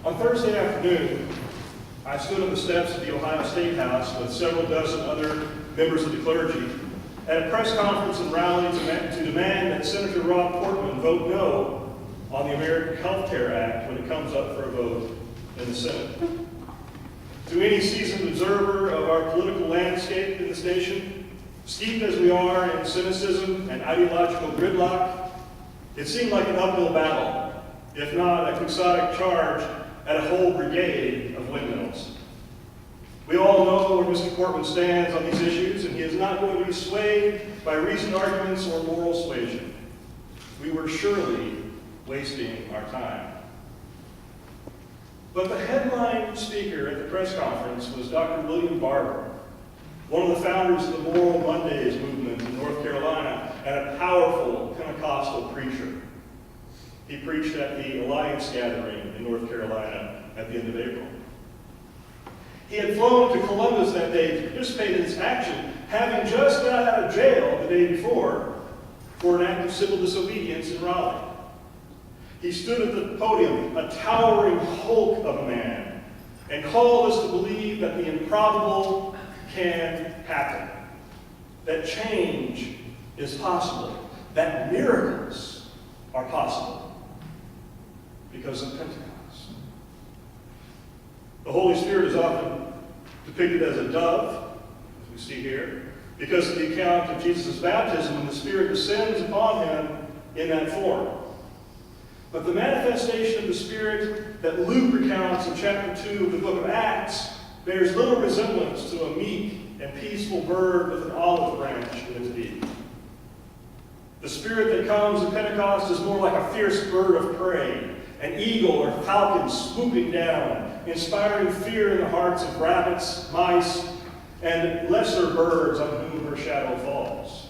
On Thursday afternoon, I stood on the steps of the Ohio State House with several dozen other members of the clergy at a press conference and rally to demand that Senator Rob Portman vote no on the American Health Care Act when it comes up for a vote in the Senate. To any seasoned observer of our political landscape in this nation, steeped as we are in cynicism and ideological gridlock, it seemed like an uphill battle, if not a quixotic charge at a whole brigade of windmills. We all know where Mr. Portman stands on these issues, and he is not going to be swayed by reasoned arguments or moral suasion. We were surely wasting our time. But the headline speaker at the press conference was Dr. William Barber, one of the founders of the Moral Mondays movement in North Carolina and a powerful Pentecostal preacher. He preached at the Alliance Gathering in North Carolina at the end of April. He had flown to Columbus that day to participate in this action, having just got out of jail the day before for an act of civil disobedience in Raleigh. He stood at the podium, a towering hulk of a man, and called us to believe that the improbable can happen, that change is possible, that miracles are possible because of Pentecost. The Holy Spirit is often depicted as a dove, as we see here, because of the account of Jesus' baptism when the Spirit descends upon him in that form. But the manifestation of the Spirit that Luke recounts in chapter 2 of the book of Acts bears little resemblance to a meek and peaceful bird with an olive branch in its beak. The Spirit that comes at Pentecost is more like a fierce bird of prey, an eagle or falcon swooping down, inspiring fear in the hearts of rabbits, mice, and lesser birds on whom her shadow falls.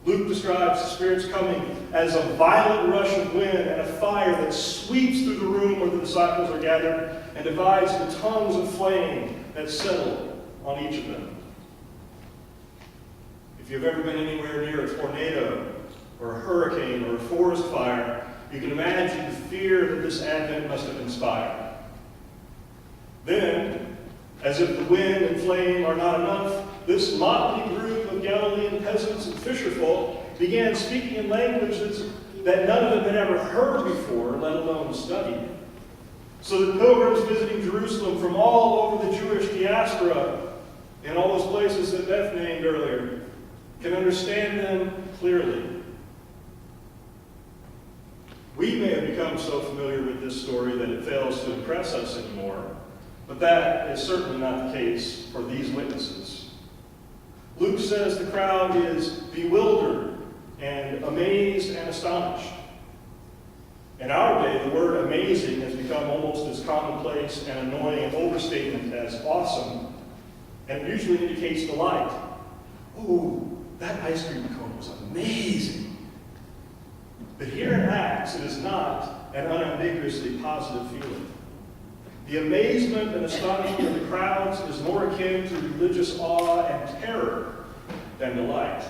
Luke describes the Spirit's coming as a violent rush of wind and a fire that sweeps through the room where the disciples are gathered and divides the tongues of flame that settle on each of them. If you've ever been anywhere near a tornado or a hurricane or a forest fire, you can imagine the fear that this advent must have inspired. Then, as if the wind and flame are not enough, this motley group of Galilean peasants and fisherfolk began speaking in languages that none of them had ever heard before, let alone studied. So that pilgrims visiting Jerusalem from all over the Jewish diaspora in all those places that Beth named earlier can understand them clearly. We may have become so familiar with this story that it fails to impress us anymore, but that is certainly not the case for these witnesses. Luke says the crowd is bewildered and amazed and astonished. In our day, the word amazing has become almost as commonplace and annoying an overstatement as awesome, and it usually indicates delight. Ooh, that ice cream cone was amazing. But here in Acts, it is not an unambiguously positive feeling. The amazement and astonishment of the crowds is more akin to religious awe and terror than delight.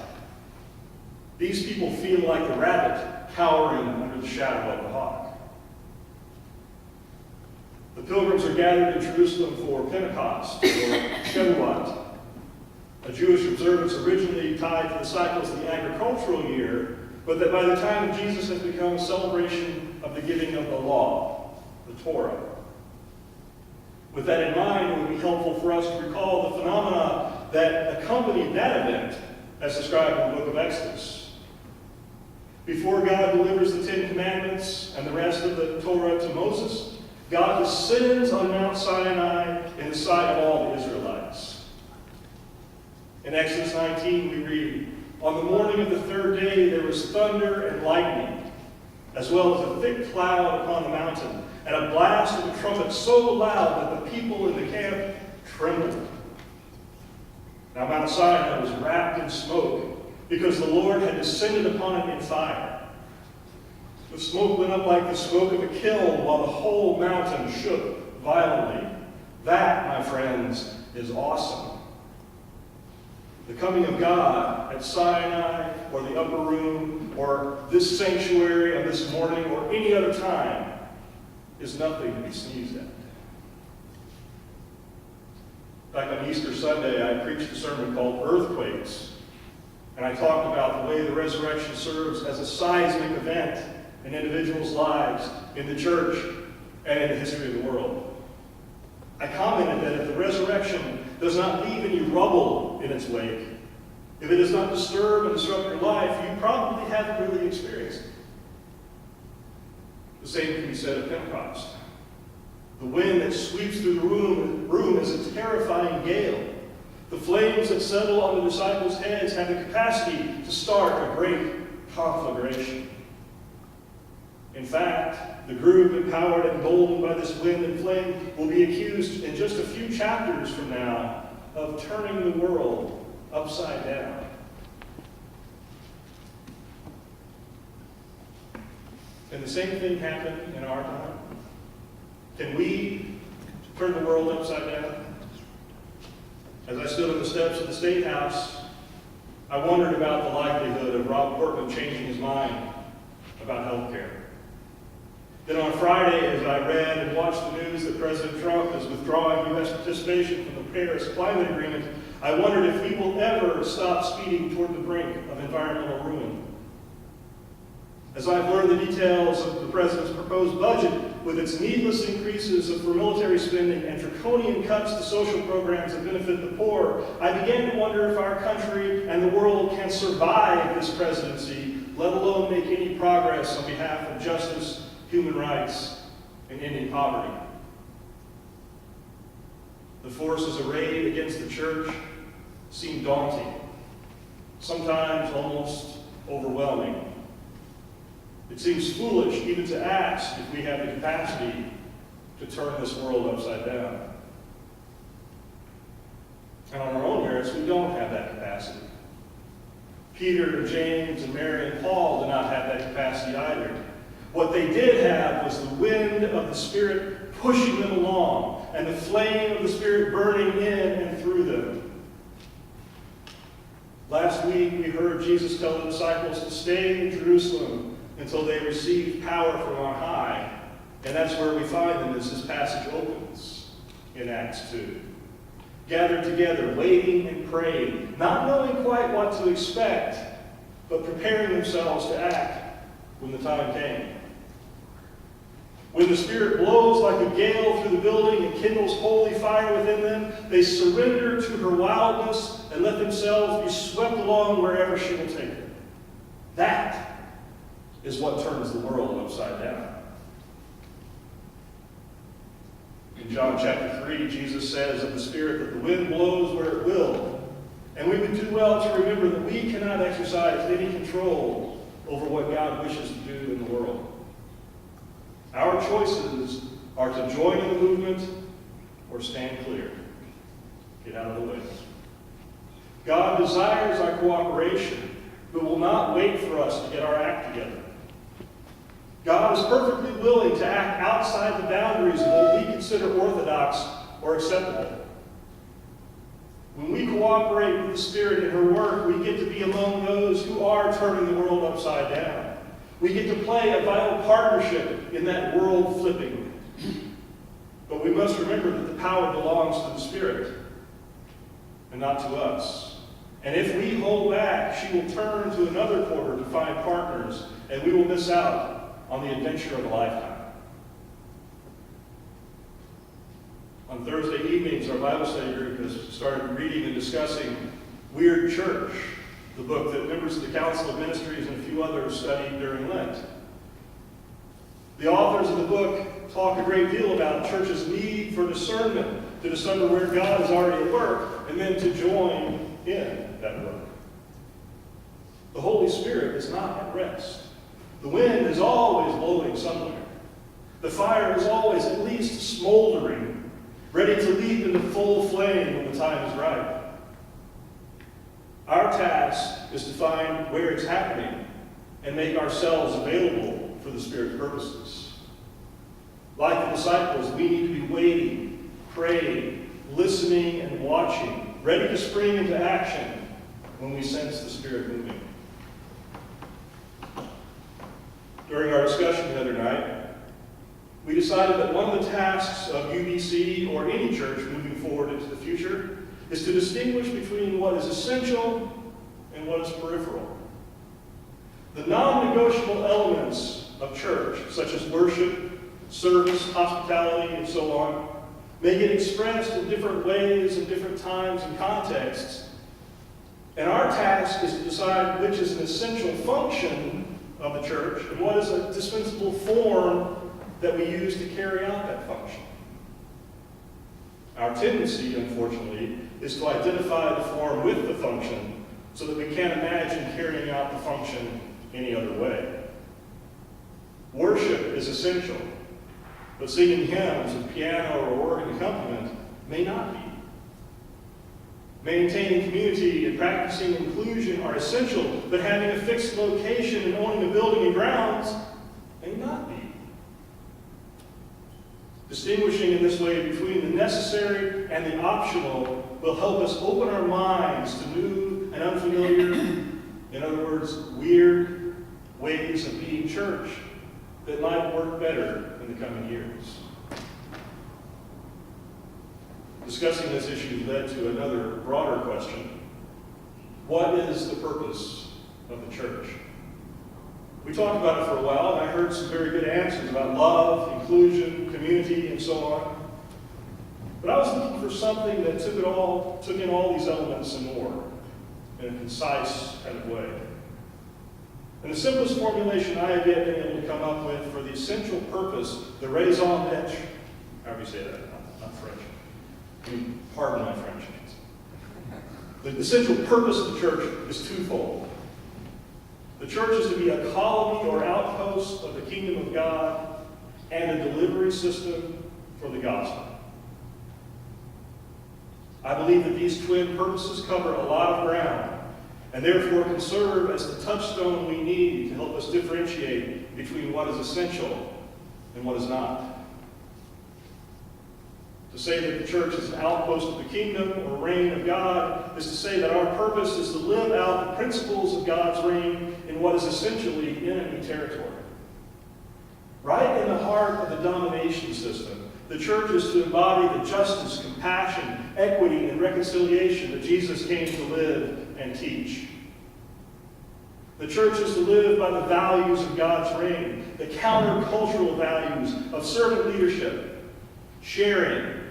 These people feel like the rabbit cowering under the shadow of the hawk. The pilgrims are gathered in Jerusalem for Pentecost, or Shavuot, a Jewish observance originally tied to the cycles of the agricultural year, but that by the time of Jesus has become a celebration of the giving of the law, the Torah. With that in mind, it would be helpful for us to recall the phenomena that accompanied that event as described in the book of Exodus. Before God delivers the Ten Commandments and the rest of the Torah to Moses, God descends on Mount Sinai in the sight of all the Israelites. In Exodus 19, we read, "On the morning of the third day there was thunder and lightning, as well as a thick cloud upon the mountain, and a blast of a trumpet so loud that the people in the camp trembled. Now Mount Sinai was wrapped in smoke, because the Lord had descended upon it in fire. The smoke went up like the smoke of a kiln, while the whole mountain shook violently. That, my friends, is awesome." The coming of God at Sinai, or the upper room, or this sanctuary on this morning, or any other time, is nothing to be sneezed at. Back on Easter Sunday, I preached a sermon called Earthquakes, and I talked about the way the resurrection serves as a seismic event in individuals' lives, in the church, and in the history of the world. I commented that if the resurrection does not leave any rubble in its wake, if it does not disturb and disrupt your life, you probably haven't really experienced it. The same can be said of Pentecost. The wind that sweeps through the room is a terrifying gale. The flames that settle on the disciples' heads have the capacity to start a great conflagration. In fact, the group empowered and emboldened by this wind and flame will be accused in just a few chapters from now of turning the world upside down. Can the same thing happen in our time? Can we turn the world upside down? As I stood on the steps of the State House, I wondered about the likelihood of Rob Portman changing his mind about health care. Then on Friday, as I read and watched the news that President Trump is withdrawing U.S. participation from the Paris Climate Agreement, I wondered if we will ever stop speeding toward the brink of environmental ruin. As I've learned the details of the President's proposed budget, with its needless increases for military spending and draconian cuts to social programs that benefit the poor, I began to wonder if our country and the world can survive this presidency, let alone make any progress on behalf of justice, human rights, and ending poverty. The forces arrayed against the church seem daunting, sometimes almost overwhelming. It seems foolish even to ask if we have the capacity to turn this world upside down. And on our own merits, we don't have that capacity. Peter and James and Mary and Paul did not have that capacity either. What they did have was the wind of the Spirit pushing them along, and the flame of the Spirit burning in and through them. Last week, we heard Jesus tell the disciples to stay in Jerusalem until they received power from on high. And that's where we find them as this passage opens in Acts 2. Gathered together, waiting and praying, not knowing quite what to expect, but preparing themselves to act when the time came. When the Spirit blows like a gale through the building and kindles holy fire within them, they surrender to her wildness and let themselves be swept along wherever she will take them. That is what turns the world upside down. In John chapter 3, Jesus says of the Spirit that the wind blows where it will. And we would do well to remember that we cannot exercise any control over what God wishes to do in the world. Our choices are to join in the movement or stand clear. Get out of the way. God desires our cooperation, but will not wait for us to get our act together. God is perfectly willing to act outside the boundaries of what we consider orthodox or acceptable. When we cooperate with the Spirit in her work, we get to be among those who are turning the world upside down. We get to play a vital partnership in that world flipping. But we must remember that the power belongs to the Spirit and not to us. And if we hold back, she will turn to another quarter to find partners, and we will miss out on the adventure of a lifetime. On Thursday evenings, our Bible study group has started reading and discussing Weird Church, the book that members of the Council of Ministries and a few others studied during Lent. The authors of the book talk a great deal about church's need for discernment, to discern where God is already at work, and then to join in that work. The Holy Spirit is not at rest. The wind is always blowing somewhere. The fire is always at least smoldering, ready to leap into full flame when the time is right. Our task is to find where it's happening and make ourselves available for the Spirit's purposes. Like the disciples, we need to be waiting, praying, listening, and watching, ready to spring into action when we sense the Spirit moving. During our discussion the other night, we decided that one of the tasks of UBC or any church moving forward into the future is to distinguish between what is essential and what is peripheral. The non-negotiable elements of church, such as worship, service, hospitality, and so on, may get expressed in different ways in different times and contexts. And our task is to decide which is an essential function of the church and what is a dispensable form that we use to carry out that function. Our tendency, unfortunately, is to identify the form with the function so that we can't imagine carrying out the function any other way. Worship is essential, but singing hymns with piano or organ accompaniment may not be. Maintaining community and practicing inclusion are essential, but having a fixed location and owning a building and grounds may not be. Distinguishing in this way between the necessary and the optional will help us open our minds to new and unfamiliar, in other words, weird ways of being church that might work better in the coming years. Discussing this issue led to another broader question. What is the purpose of the church? We talked about it for a while, and I heard some very good answers about love, inclusion, community, and so on. But I was looking for something that took in all these elements and more in a concise kind of way. And the simplest formulation I have yet been able to come up with for the essential purpose, the raison d'etre, however you say that, not French. Pardon my French. The essential purpose of the church is twofold. The church is to be a colony or outpost of the kingdom of God and a delivery system for the gospel. I believe that these twin purposes cover a lot of ground and therefore can serve as the touchstone we need to help us differentiate between what is essential and what is not. To say that the church is an outpost of the kingdom or reign of God is to say that our purpose is to live out the principles of God's reign in what is essentially enemy territory. Right in the heart of the domination system, the church is to embody the justice, compassion, equity, and reconciliation that Jesus came to live and teach. The church is to live by the values of God's reign, the countercultural values of servant leadership, sharing,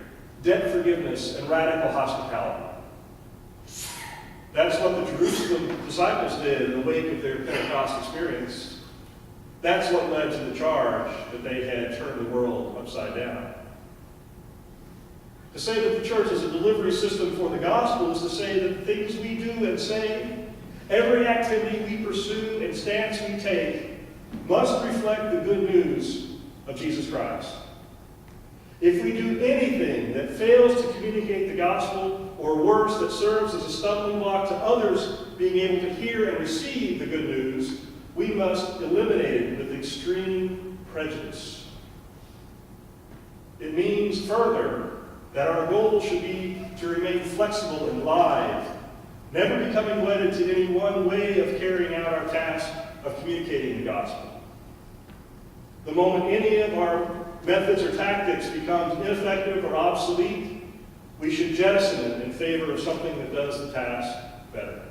debt forgiveness, and radical hospitality. That's what the Jerusalem disciples did in the wake of their Pentecost experience. That's what led to the charge that they had turned the world upside down. To say that the church is a delivery system for the gospel is to say that the things we do and say, every activity we pursue and stance we take, must reflect the good news of Jesus Christ. If we do anything that fails to communicate the gospel, or worse, that serves as a stumbling block to others being able to hear and receive the good news, we must eliminate it with extreme prejudice. It means further that our goal should be to remain flexible and live, never becoming wedded to any one way of carrying out our task of communicating the gospel. The moment any of our methods or tactics becomes ineffective or obsolete, we should jettison it in favor of something that does the task better.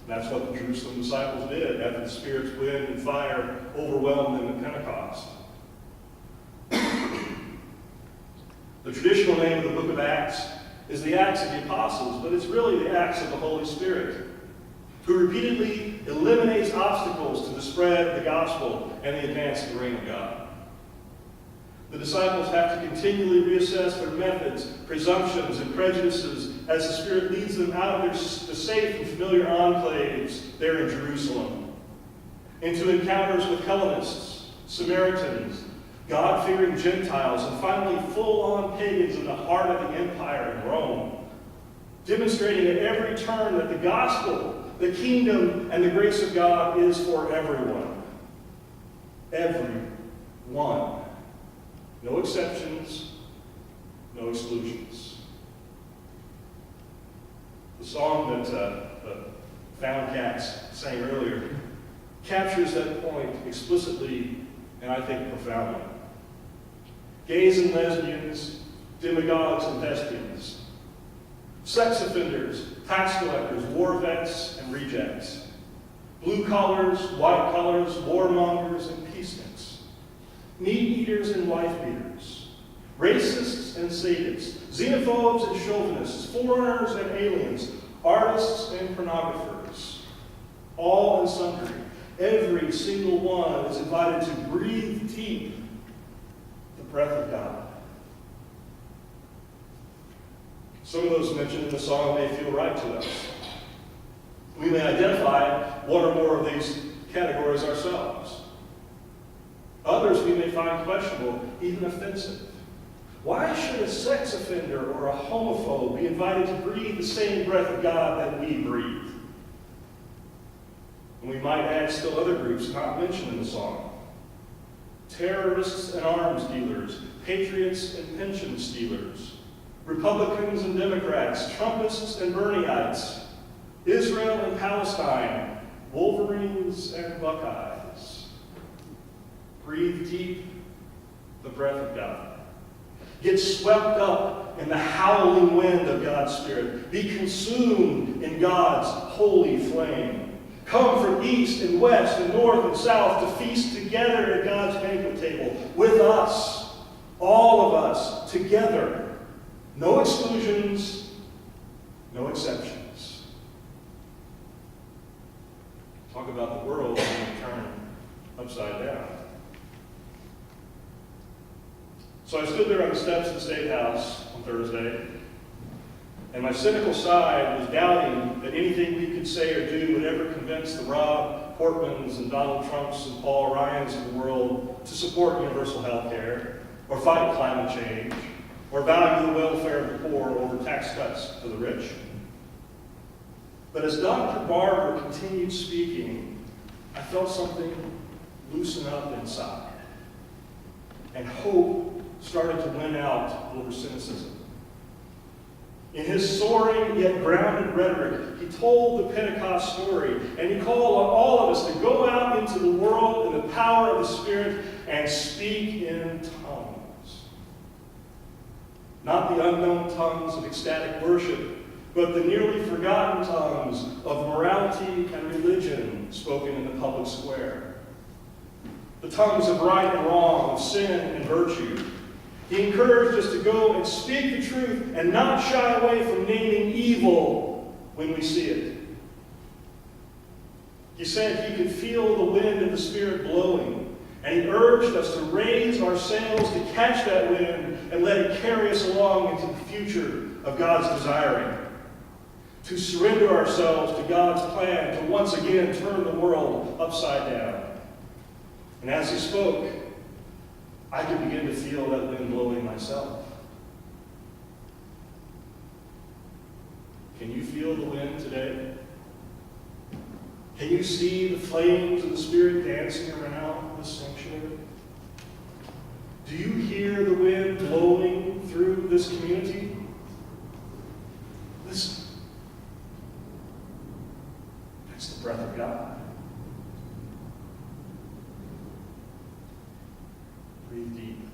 That's what the Jerusalem disciples did after the Spirit's wind and fire overwhelmed them at Pentecost. The traditional name of the book of Acts is the Acts of the Apostles, but it's really the Acts of the Holy Spirit, who repeatedly eliminates obstacles to the spread of the gospel and the advance of the reign of God. The disciples have to continually reassess their methods, presumptions, and prejudices as the Spirit leads them out of the safe and familiar enclaves there in Jerusalem, into encounters with Hellenists, Samaritans, God-fearing Gentiles, and finally full-on pagans in the heart of the empire in Rome, demonstrating at every turn that the gospel, the kingdom, and the grace of God is for everyone. Everyone. No exceptions, no exclusions. The song that the Found Cats sang earlier captures that point explicitly and I think profoundly. Gays and lesbians, demagogues and thespians, sex offenders, tax collectors, war vets and rejects, blue collars, white collars, warmongers and peaceniks, meat eaters and wife beaters, racists and sadists, xenophobes and chauvinists, foreigners and aliens, artists and pornographers, all and sundry. Every single one is invited to breathe deep the breath of God. Some of those mentioned in the song may feel right to us. We may identify one or more of these categories ourselves. Others we may find questionable, even offensive. Why should a sex offender or a homophobe be invited to breathe the same breath of God that we breathe? And we might add still other groups not mentioned in the song. Terrorists and arms dealers, patriots and pension stealers, Republicans and Democrats, Trumpists and Bernieites, Israel and Palestine, Wolverines and Buckeyes. Breathe deep the breath of God. Get swept up in the howling wind of God's Spirit. Be consumed in God's holy flame. Come from east and west and north and south to feast together at God's banquet table with us, all of us, together. No exclusions, no exceptions. Talk about the world being turned upside down. So I stood there on the steps of the State House on Thursday, and my cynical side was doubting that anything we could say or do would ever convince the Rob Portmans and Donald Trumps and Paul Ryans of the world to support universal health care, or fight climate change, or value the welfare of the poor over tax cuts for the rich. But as Dr. Barber continued speaking, I felt something loosen up inside, and hope started to win out over cynicism. In his soaring yet grounded rhetoric, he told the Pentecost story, and he called on all of us to go out into the world in the power of the Spirit and speak in tongues. Not the unknown tongues of ecstatic worship, but the nearly forgotten tongues of morality and religion spoken in the public square. The tongues of right and wrong, of sin and virtue. He encouraged us to go and speak the truth and not shy away from naming evil when we see it. He said he could feel the wind of the Spirit blowing, and he urged us to raise our sails to catch that wind and let it carry us along into the future of God's desiring. To surrender ourselves to God's plan to once again turn the world upside down. And as he spoke, I could begin to feel that wind blowing myself. Can you feel the wind today? Can you see the flames of the Spirit dancing around this sanctuary? Do you hear the wind blowing through this community? Listen. That's the breath of God. Breathe deep.